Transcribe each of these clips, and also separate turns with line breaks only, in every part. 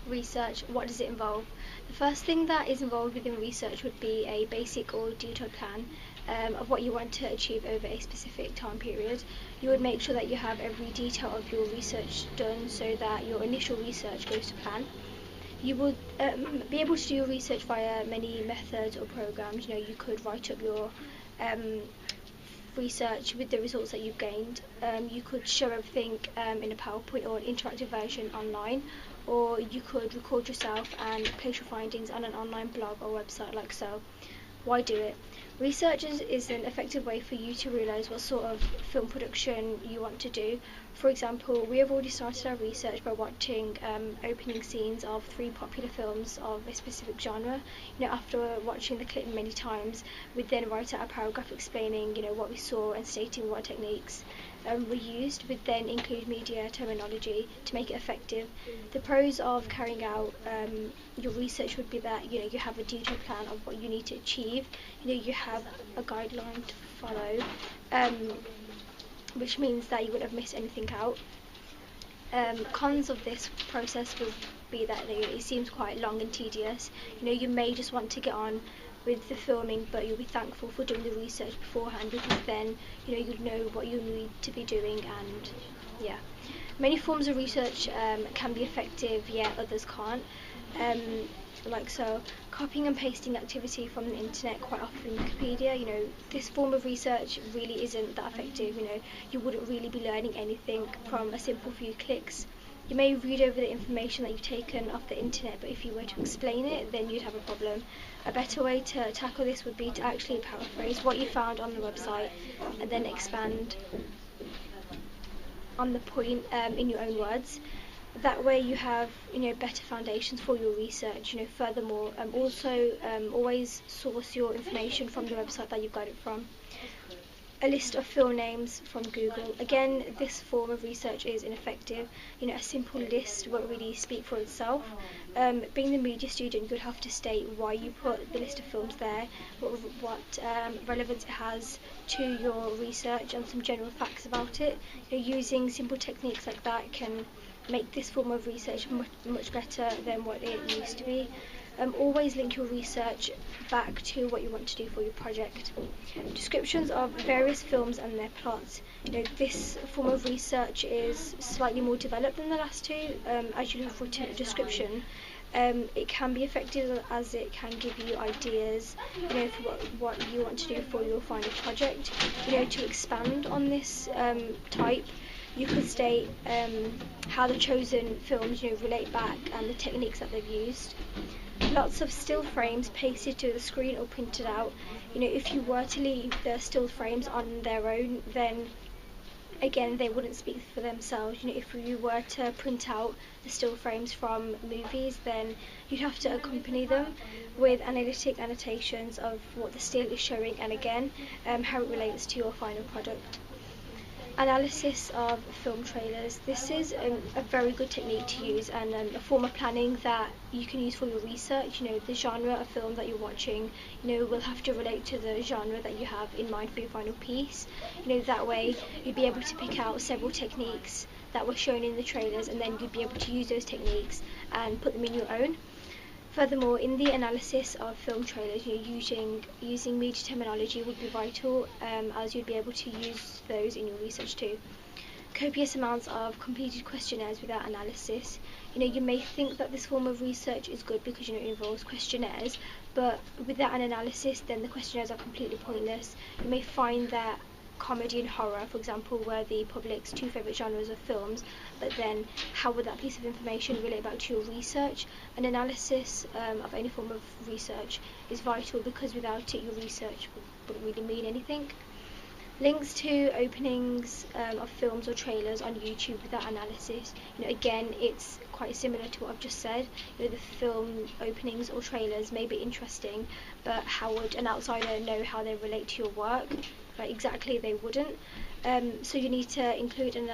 Research, what does it involve? The first thing that is involved within research would be a basic or detailed plan of what you want to achieve over a specific time period. You would make sure that you have every detail of your research done so that your initial research goes to plan. You would be able to do your research via many methods or programs. You could write up your um, research with the results that you've gained. You could show everything in a PowerPoint or an interactive version online, or you could record yourself and place your findings on an online blog or website like so. Why do it? Research is an effective way for you to realise what sort of film production you want to do. For example, we have already started our research by watching opening scenes of 3 popular films of a specific genre. After watching the clip many times, we'd then write out a paragraph explaining, what we saw and stating what techniques were used. We'd then include media terminology to make it effective. The pros of carrying out your research would be that you have a detailed plan of what you need to achieve. You have a guideline to follow, which means that you wouldn't have missed anything out. Cons of this process would be that it seems quite long and tedious. You may just want to get on with the filming, but you'll be thankful for doing the research beforehand, because then you'd know what you need to be doing. And yeah, many forms of research can be effective, yet others can't. Like so, copying and pasting activity from the internet, quite often Wikipedia, this form of research really isn't that effective. You wouldn't really be learning anything from a simple few clicks. You may read over the information that you've taken off the internet, but if you were to explain it, then you'd have a problem. A better way to tackle this would be to actually paraphrase what you found on the website and then expand on the point in your own words. That way you have better foundations for your research. Furthermore, also always source your information from the website that you got it from. A list of film names from Google. Again, this form of research is ineffective. A simple list won't really speak for itself. Being the media student, you'd have to state why you put the list of films there, what relevance it has to your research, and some general facts about it. Using simple techniques like that can make this form of research much better than what it used to be. Always link your research back to what you want to do for your project. Descriptions of various films and their plots. This form of research is slightly more developed than the last two. As you have written a description, it can be effective as it can give you ideas, for what you want to do for your final project. To expand on this type, you could state how the chosen films relate back and the techniques that they've used. Lots of still frames pasted to the screen or printed out. If you were to leave the still frames on their own, then again they wouldn't speak for themselves. If you were to print out the still frames from movies, then you'd have to accompany them with analytic annotations of what the still is showing, and again how it relates to your final product. Analysis of film trailers. This is a very good technique to use, and a form of planning that you can use for your research. The genre of film that you're watching, will have to relate to the genre that you have in mind for your final piece. That way you'd be able to pick out several techniques that were shown in the trailers, and then you'd be able to use those techniques and put them in your own. Furthermore, in the analysis of film trailers, using media terminology would be vital, as you'd be able to use those in your research too. Copious amounts of completed questionnaires without analysis. You may think that this form of research is good because it involves questionnaires, but without an analysis, then the questionnaires are completely pointless. You may find that comedy and horror, for example, were the public's 2 favourite genres of films, but then how would that piece of information relate back to your research? An analysis of any form of research is vital, because without it your research wouldn't really mean anything. Links to openings of films or trailers on YouTube without analysis. Again, it's quite similar to what I've just said. The film openings or trailers may be interesting, but how would an outsider know how they relate to your work? Exactly, they wouldn't. So you need to include an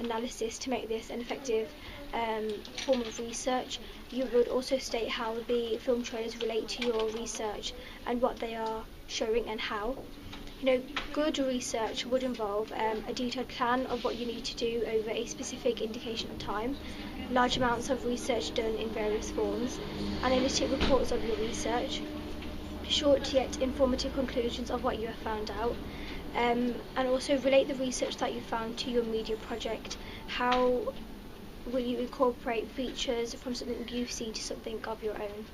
analysis to make this an effective form of research. You would also state how the film trailers relate to your research and what they are showing and how. Good research would involve a detailed plan of what you need to do over a specific indication of time. large amounts of research done in various forms, analytic reports of your research, short yet informative conclusions of what you have found out, and also relate the research that you found to your media project. How will you incorporate features from something you've seen to something of your own?